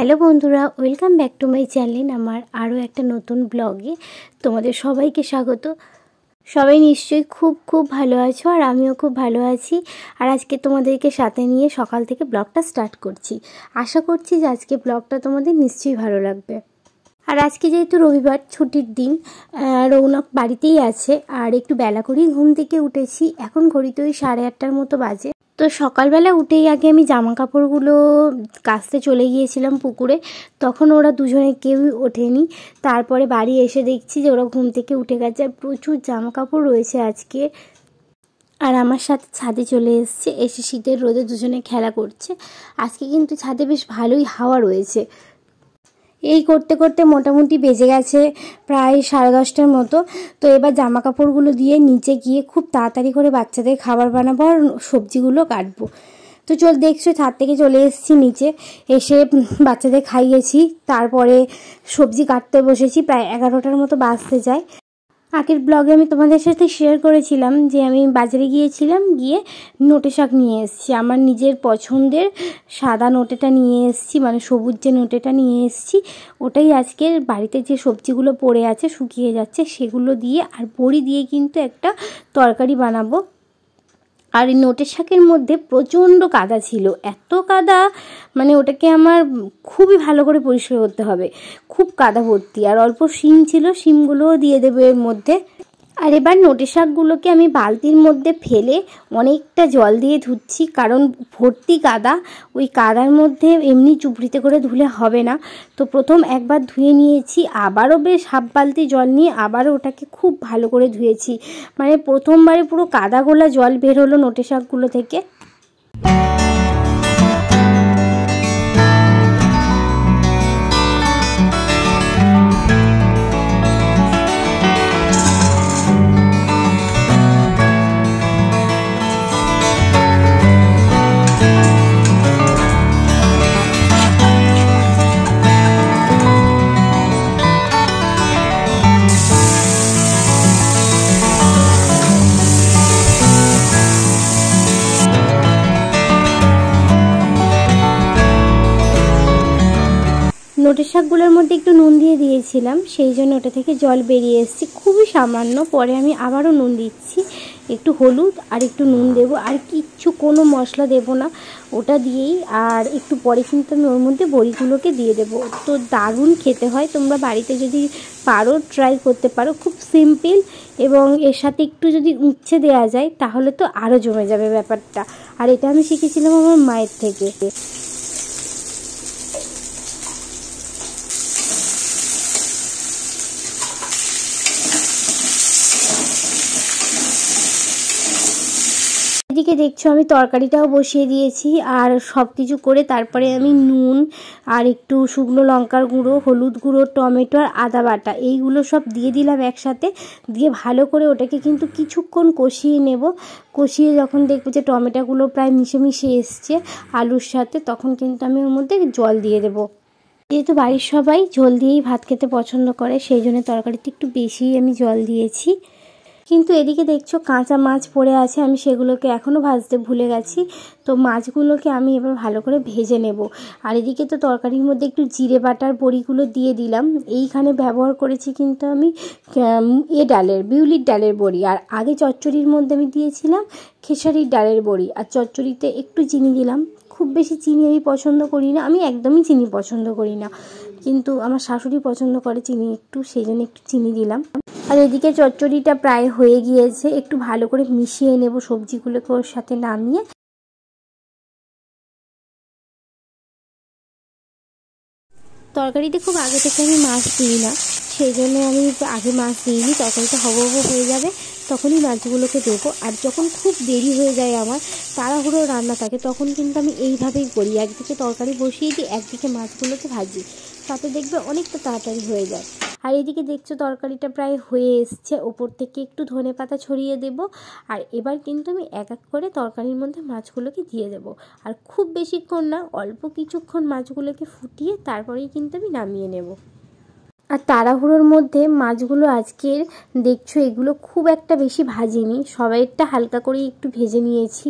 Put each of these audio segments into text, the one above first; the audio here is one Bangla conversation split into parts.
হ্যালো বন্ধুরা, welcome back to my channel. আমার আরও একটা নতুন ব্লগে তোমাদের সবাইকে স্বাগত। সবাই নিশ্চয়ই খুব খুব ভালো আছো, আর আমিও খুব ভালো আছি। আর আজকে তোমাদেরকে সাথে নিয়ে সকাল থেকে ব্লগটা স্টার্ট করছি। আশা করছি যে আজকে ব্লগটা তোমাদের নিশ্চয়ই ভালো লাগবে। আর আজকে যেহেতু রবিবার, ছুটির দিন, রৌনক বাড়িতেই আছে। আর একটু বেলা করেই ঘুম থেকে উঠেছি, এখন ঘড়িতে ওই 8:30টার মতো বাজে। তো সকালবেলা উঠেই আগে আমি জামা কাপড়গুলো কাচতে চলে গিয়েছিলাম পুকুরে। তখন ওরা দুজনে কেউই ওঠেনি। তারপরে বাড়ি এসে দেখছি যে ওরা ঘুম থেকে উঠে গেছে, আর প্রচুর জামা কাপড় রয়েছে আজকে। আর আমার সাথে ছাদে চলে এসে শীতের রোদে দুজনে খেলা করছে। আজকে কিন্তু ছাদে বেশ ভালোই হাওয়া রয়েছে। এই করতে করতে মোটামুটি বেজে গেছে প্রায় 10:30টার মতো। তো এবার জামা কাপড়গুলো দিয়ে নিচে গিয়ে খুব তাড়াতাড়ি করে বাচ্চাদের খাবার বানাবো আর সবজিগুলো কাটবো। তো দেখছো ছাদ থেকে চলে এসেছি নিচে, এসে বাচ্চাদের খাইয়েছি, তারপরে সবজি কাটতে বসেছি। প্রায় 11টার মতো বাজতে যায়। আগের ব্লগে আমি তোমাদের সাথে শেয়ার করেছিলাম যে আমি বাজারে গিয়েছিলাম, গিয়ে নোটে শাক নিয়ে এসেছি। আমার নিজের পছন্দের সাদা নোটেটা নিয়ে এসেছি, মানে সবুজ যে নোটেটা নিয়ে এসেছি, ওটাই আজকের বাড়িতে যে সবজিগুলো পড়ে আছে শুকিয়ে যাচ্ছে সেগুলো দিয়ে আর বড়ি দিয়ে কিন্তু একটা তরকারি বানাবো। আর এই নোটের শাকের মধ্যে প্রচণ্ড কাদা ছিল, এত কাদা মানে ওটাকে আমার খুবই ভালো করে পরিষ্কার করতে হবে। খুব কাদা ভর্তি, আর অল্প শিম ছিল, শিমগুলোও দিয়ে দেবো এর মধ্যে। আর এবার নোটে শাকগুলোকে আমি বালতির মধ্যে ফেলে অনেকটা জল দিয়ে ধুচ্ছি, কারণ ভর্তি কাদা। ওই কাদার মধ্যে এমনি চুপড়িতে করে ধুলে হবে না। তো প্রথম একবার ধুয়ে নিয়েছি, আবারও বেশ হাফ বালতি জল নিয়ে আবারও ওটাকে খুব ভালো করে ধুয়েছি। মানে প্রথমবারে পুরো কাদা গোলা জল বের হলো নোটে শাকগুলো থেকে। নোটের শাকগুলোর মধ্যে একটু নুন দিয়ে দিয়েছিলাম, সেই জন্য ওটা থেকে জল বেরিয়ে এসেছে, খুবই সামান্য। পরে আমি আবারও নুন দিচ্ছি, একটু হলুদ আর একটু নুন দেবো, আর কিচ্ছু কোনো মশলা দেবো না, ওটা দিয়েই। আর একটু পরে কিন্তু আমি ওর মধ্যে বড়িগুলোকে দিয়ে দেবো। তো দারুণ খেতে হয়, তোমরা বাড়িতে যদি পারো ট্রাই করতে পারো, খুব সিম্পল। এবং এর সাথে একটু যদি উচ্ছে দেওয়া যায় তাহলে তো আরও জমে যাবে ব্যাপারটা। আর এটা আমি শিখেছিলাম আমার মায়ের থেকে। এদিকে দেখছো আমি তরকারিটাও বসিয়ে দিয়েছি, আর সব কিছু করে তারপরে আমি নুন আর একটু শুকনো লঙ্কার গুঁড়ো, হলুদ গুঁড়ো, টমেটো আর আদা বাটা এইগুলো সব দিয়ে দিলাম একসাথে। দিয়ে ভালো করে ওটাকে কিন্তু কিছুক্ষণ কষিয়ে নেব। কষিয়ে যখন দেখবো যে টমেটোগুলো প্রায় মিশে মিশে এসছে আলুর সাথে, তখন কিন্তু আমি ওর মধ্যে জল দিয়ে দেবো। যেহেতু বাড়ির সবাই ঝোল দিয়েই ভাত খেতে পছন্দ করে, সেই জন্য তরকারিতে একটু বেশিই আমি জল দিয়েছি। কিন্তু এদিকে দেখছো কাঁচা মাছ পড়ে আছে, আমি সেগুলোকে এখনও ভাজতে ভুলে গেছি। তো মাছগুলোকে আমি এবার ভালো করে ভেজে নেব। আর এদিকে তো তরকারির মধ্যে একটু জিরে বাটার বড়িগুলো দিয়ে দিলাম। এইখানে ব্যবহার করেছি কিন্তু আমি বিউলির ডালের বড়ি। আর আগে চচ্চড়ির মধ্যে আমি দিয়েছিলাম খেসারির ডালের বড়ি, আর চচ্চড়িতে একটু চিনি দিলাম। খুব বেশি চিনি আমি পছন্দ করি না, আমি একদমই চিনি পছন্দ করি না, কিন্তু আমার শাশুড়ি পছন্দ করে চিনি একটু, সেই জন্য একটু চিনি দিলাম। আর এদিকে চচ্চড়িটা প্রায় হয়ে গিয়েছে, একটু ভালো করে মিশিয়ে নেব সবজিগুলোকে ওর সাথে নামিয়ে। তরকারিতে খুব আগে থেকে আমি মাছ দিই না, সেই জন্য আমি আগে মাছ দিইনি। তরকারিটা হবো হয়ে যাবে তখনই মাছগুলোকে দেবো। আর যখন খুব দেরি হয়ে যায়, আমার তাড়াহুড়ো রান্না থাকে, তখন কিন্তু আমি এইভাবেই করি, একদিকে তরকারি বসিয়ে দিই, একদিকে মাছগুলোকে ভাজি, তাতে দেখবে অনেকটা তাড়াতাড়ি হয়ে যায়। আর এদিকে দেখছো তরকারিটা প্রায় হয়ে এসছে, ওপর থেকে একটু ধনেপাতা ছড়িয়ে দেব। আর এবার কিন্তু আমি এক এক করে তরকারির মধ্যে মাছগুলোকে দিয়ে দেব। আর খুব বেশিক্ষণ না, অল্প কিছুক্ষণ মাছগুলোকে ফুটিয়ে তারপরেই কিন্তু আমি নামিয়ে নেব। আর তাড়াহুড়োর মধ্যে মাছগুলো আজকের দেখছো এগুলো খুব একটা বেশি ভাজিনি, সবাইটা হালকা করেই একটু ভেজে নিয়েছি।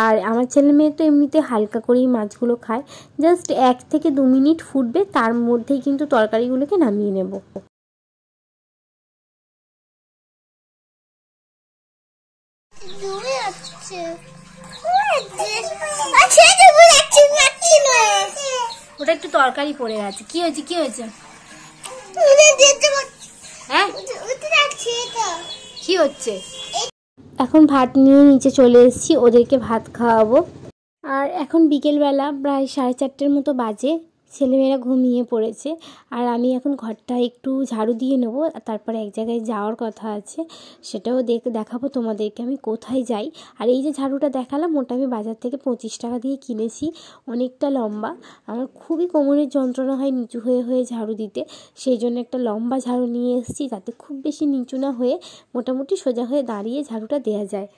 আর আমার ছেলে মেয়ে তো এমনিতে হালকা করেই মাছগুলো খায়। জাস্ট 1 থেকে 2 মিনিট ফুটবে, তার মধ্যেই কিন্তু তরকারিগুলোকে নামিয়ে নেব। ওটা একটু তরকারি পড়ে গেছে। কি হয়েছে কি হয়েছে? হ্যাঁ কি হচ্ছে? এখন ভাত নিয়ে নিচে চলে এসেছি, ওদেরকে ভাত খাওয়াবো। আর এখন বিকেলবেলা প্রায় 4:30 মতো বাজে, ছেলেমেয়েরা ঘুমিয়ে পড়েছে। আর আমি এখন ঘরটা একটু ঝাড়ু দিয়ে নেবো, তারপরে এক জায়গায় যাওয়ার কথা আছে, সেটাও দেখাবো তোমাদেরকে আমি কোথায় যাই। আর এই যে ঝাড়ুটা দেখালাম, ওটা আমি বাজার থেকে 25 টাকা দিয়ে কিনেছি, অনেকটা লম্বা। আমার খুবই কোমরের যন্ত্রণা হয় নিচু হয়ে হয়ে ঝাড়ু দিতে, সেই জন্য একটা লম্বা ঝাড়ু নিয়ে এসেছি, যাতে খুব বেশি নিচু না হয়ে মোটামুটি সোজা হয়ে দাঁড়িয়ে ঝাড়ুটা দেওয়া যায়।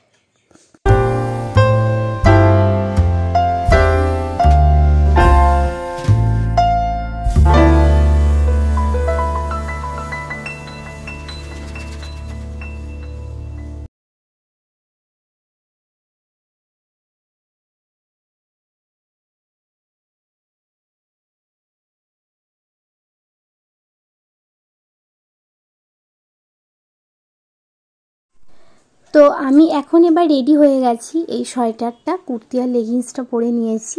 তো আমি এখন এবার রেডি হয়ে গেছি। এই সোয়েটারটা, কুর্তি আর লেগিংসটা পরে নিয়েছি।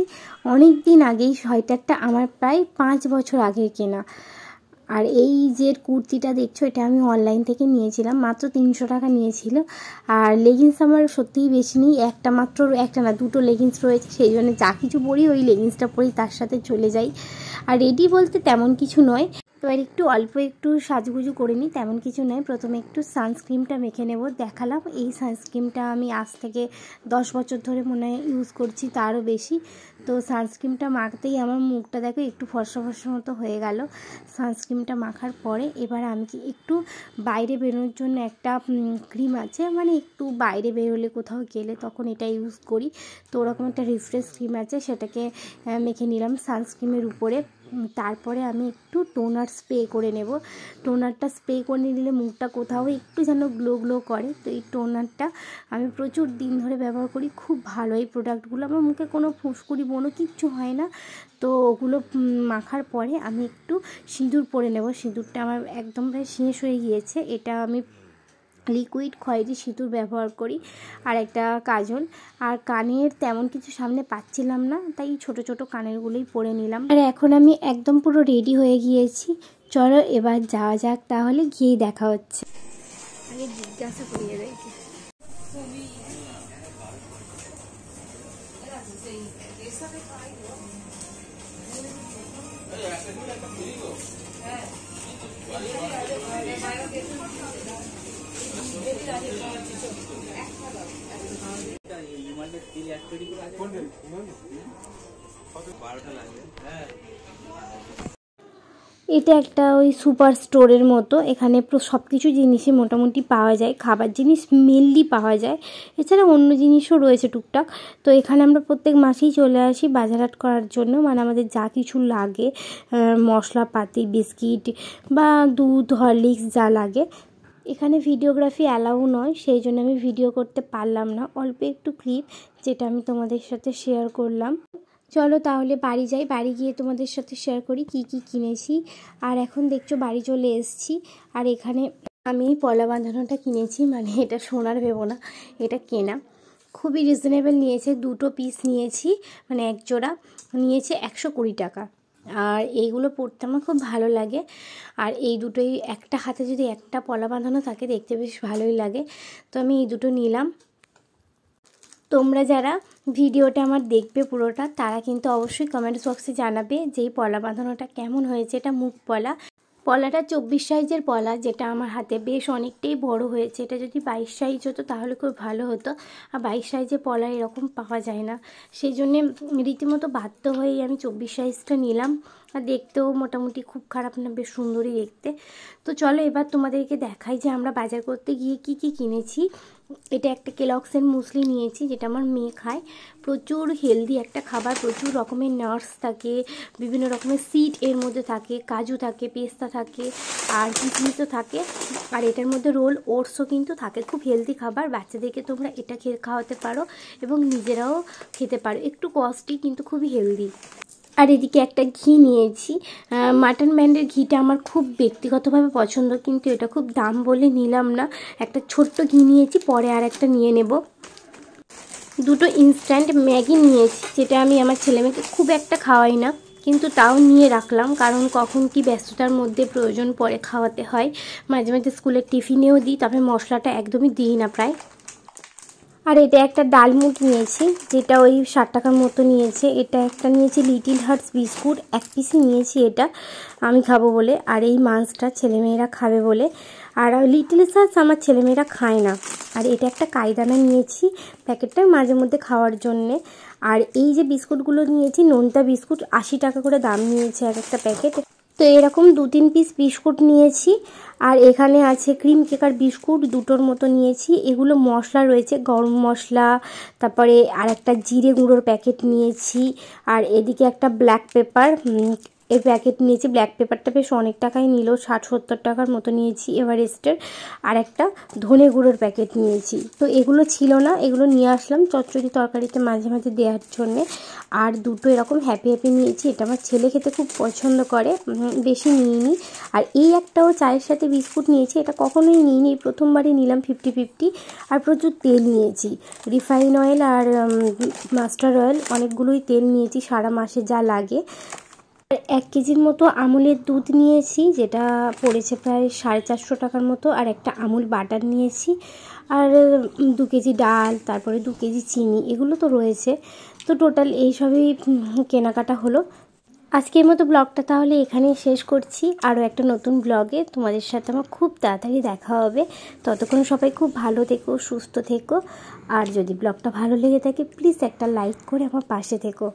অনেক দিন আগেই সোয়েটারটা আমার প্রায় 5 বছর আগের কেনা। আর এই যে কুর্তিটা দেখছো, এটা আমি অনলাইন থেকে নিয়েছিলাম, মাত্র 300 টাকা নিয়েছিল। আর লেগিংস আমার সত্যিই বেশি নেই, একটা না 2টো লেগিংস রয়েছে, সেই জন্য যা কিছু পরি ওই লেগিংসটা পরেই তার সাথে চলে যাই। আর রেডি বলতে তেমন কিছু নয়, এবার একটু অল্প একটু সাজুগুজু করে নিই, তেমন কিছু নয়। প্রথমে একটু সানস্ক্রিনটা মেখে নেব। দেখালাম এই সানস্ক্রিনটা আমি আজ থেকে 10 বছর ধরে মনে হয় ইউজ করছি, তারও বেশি। তো সানস্ক্রিনটা মাখতেই আমার মুখটা দেখো একটু ফর্সা ফর্সা মতো হয়ে গেল। সানস্ক্রিনটা মাখার পরে এবার আমি একটু বাইরে বেরোনোর জন্য একটা ক্রিম আছে, মানে একটু বাইরে বেরোলে কোথাও গেলে তখন এটা ইউজ করি। তো ওরকম একটা রিফ্রেশ ক্রিম আছে, সেটাকে মেখে নিলাম সানস্ক্রিনের উপরে। তারপরে আমি একটু টোনার স্প্রে করে নেব। টোনারটা স্প্রে করে নিলে মুখটা কোথাও একটু যেন গ্লো গ্লো করে। তো এই টোনারটা আমি প্রচুর দিন ধরে ব্যবহার করি, খুব ভালো এই প্রোডাক্টগুলো। আমার মুখে কোনো ফুসকুড়ি বনো কিচ্ছু হয় না। তো ওগুলো মাখার পরে আমি একটু সিঁদুর পরে নেব। সিঁদুরটা আমার একদম প্রায় শেষ হয়ে গিয়েছে। এটা আমি লিকুইড খয়েরি সিঁদুর ব্যবহার করি, আর একটা কাজল। আর কানের তেমন কিছু সামনে পাচ্ছিলাম না, তাই ছোট ছোট কানেরগুলোই পরে নিলাম। আর এখন আমি একদম পুরো রেডি হয়ে গিয়েছি। চলো এবার যাওয়া যাক, তাহলে গিয়েই দেখা হচ্ছে। আগে জিজ্ঞাসা করিয়ে দেয় এটা একটা ওই সুপার স্টোরের মতো, এখানে সব কিছু জিনিসই মোটামুটি পাওয়া যায়, খাবার জিনিস মেনলি পাওয়া যায়, এছাড়া অন্য জিনিসও রয়েছে টুকটাক। তো এখানে আমরা প্রত্যেক মাসেই চলে আসি বাজারহাট করার জন্য, মানে আমাদের যা কিছু লাগে, মশলাপাতি, বিস্কিট বা দুধ, হরলিক্স যা লাগে। এখানে ভিডিওগ্রাফি অ্যালাউ নয়, সেই জন্য আমি ভিডিও করতে পারলাম না, অল্প একটু ক্লিপ যেটা আমি তোমাদের সাথে শেয়ার করলাম। চলো তাহলে বাড়ি যাই, বাড়ি গিয়ে তোমাদের সাথে শেয়ার করি কি কি কিনেছি। আর এখন দেখছো বাড়ি চলে এসেছি। আর এখানে আমি পলা বাঁধানোটা কিনেছি, মানে এটা সোনার ভেবো না, এটা কেনা। খুবই রিজনেবল নিয়েছে, 2টো পিস নিয়েছি, মানে এক জোড়া নিয়েছে 120 টাকা। আর এইগুলো পরতে আমার খুব ভালো লাগে। আর এই দুটোই, একটা হাতে যদি একটা পলা বাঁধানো থাকে দেখতে বেশ ভালোই লাগে। তো আমি এই দুটো নিলাম। তোমরা যারা ভিডিওটা আমার দেখবে পুরোটা, তারা কিন্তু অবশ্যই কমেন্টস বক্সে জানাবে যে এই পলা বাঁধানোটা কেমন হয়েছে। এটা মুখ পলাটা 24 সাইজের পলা, যেটা আমার হাতে বেশ অনেকটাই বড় হয়েছে। এটা যদি 22 সাইজ হতো তাহলে খুব ভালো হতো, আর 22 সাইজের পলা এরকম পাওয়া যায় না, সেই জন্যে রীতিমতো বাধ্য হয়েই আমি 24 সাইজটা নিলাম। আর দেখতেও মোটামুটি খুব খারাপ না, বেশ সুন্দরই দেখতে। তো চলো এবার তোমাদেরকে দেখাই যে আমরা বাজার করতে গিয়ে কি কি কিনেছি। এটা একটা কেলগসের মুসলি নিয়েছি, যেটা আমার মেয়ে খায়। প্রচুর হেলদি একটা খাবার, প্রচুর রকমের নাটস থাকে, বিভিন্ন রকমের সিড এর মধ্যে থাকে, কাজু থাকে, পেস্তা থাকে, আর কিশমিশও থাকে। আর এটার মধ্যে রোল ওটসও কিন্তু থাকে। খুব হেলদি খাবার, বাচ্চাদেরকে তোমরা এটা খাওয়াতে পারো এবং নিজেরাও খেতে পারো। একটু কস্টলি কিন্তু খুবই হেলদি। আর এদিকে একটা ঘি নিয়েছি, মাটন ব্র্যান্ডের ঘিটা আমার খুব ব্যক্তিগতভাবে পছন্দ, কিন্তু এটা খুব দাম বলে নিলাম না। একটা ছোট্ট ঘি নিয়েছি, পরে আর একটা নিয়ে নেব। দুটো ইনস্ট্যান্ট ম্যাগি নিয়েছি, যেটা আমি আমার ছেলেমেয়েকে খুব একটা খাওয়াই না, কিন্তু তাও নিয়ে রাখলাম, কারণ কখন কি ব্যস্ততার মধ্যে প্রয়োজন পড়ে খাওয়াতে হয়। মাঝে মাঝে স্কুলের টিফিনেও দিই, তবে মশলাটা একদমই দিই না প্রায়। আর এটা একটা ডালমুট নিয়েছি, যেটা ওই 60 টাকার মতো নিয়েছে। এটা একটা নিয়েছি লিটিল হার্টস বিস্কুট, 1 পিসই নিয়েছি, এটা আমি খাবো বলে, আর এই মাছটা ছেলেমেয়েরা খাবে বলে। আর লিটিল হার্টস আমার ছেলেমেয়েরা খায় না। আর এটা একটা কায়দানা নিয়েছি, প্যাকেটটা মাঝে মধ্যে খাওয়ার জন্যে। আর এই যে বিস্কুটগুলো নিয়েছি, নোনতা বিস্কুট, 80 টাকা করে দাম নিয়েছে এক একটা প্যাকেট। তো এরকম 2-3 পিস বিস্কুট নিয়েছি। আর এখানে আছে ক্রিম কেকার বিস্কুট, দুটোর মতো নিয়েছি। এগুলো মশলা রয়েছে, গরম মশলা, তারপরে আর একটা জিরে গুঁড়োর প্যাকেট নিয়েছি। আর এদিকে একটা ব্ল্যাক পেপার এই প্যাকেট নিয়েছি। ব্ল্যাক পেপারটা বেশ অনেক টাকাই নিল, 60-70 টাকার মতো নিয়েছি এভারেস্টের। আর একটা ধনে গুঁড়োর প্যাকেট নিয়েছি। তো এগুলো ছিল না, এগুলো নিয়ে আসলাম চচ্চড়ি তরকারিতে মাঝে মাঝে দেওয়ার জন্যে। আর দুটো এরকম হ্যাপি হ্যাপি নিয়েছি, এটা আমার ছেলে খেতে খুব পছন্দ করে, বেশি নিইনি। আর এই একটাও চায়ের সাথে বিস্কুট নিয়েছি, এটা কখনোই নিইনি, প্রথমবারই নিলাম 50-50। আর প্রচুর তেল নিয়েছি, রিফাইন অয়েল আর মাস্টার্ড অয়েল, অনেকগুলোই তেল নিয়েছি সারা মাসে যা লাগে। 1 কেজির মতো আমুলের দুধ নিয়েছি, যেটা পড়েছে প্রায় 450 টাকার মতো। আর একটা আমুল বাটার নিয়েছি। আর 2 কেজি ডাল, তারপরে 2 কেজি চিনি, এগুলো তো রয়েছে। তো টোটাল এইসবই কেনাকাটা হলো। আজকের মতো ব্লগটা তাহলে এখানেই শেষ করছি। আরও একটা নতুন ব্লগে তোমাদের সাথে আমার খুব তাড়াতাড়ি দেখা হবে। ততক্ষণ সবাই খুব ভালো থেকো, সুস্থ থেকো। আর যদি ব্লগটা ভালো লেগে থাকে, প্লিজ একটা লাইক করে আমার পাশে থেকো।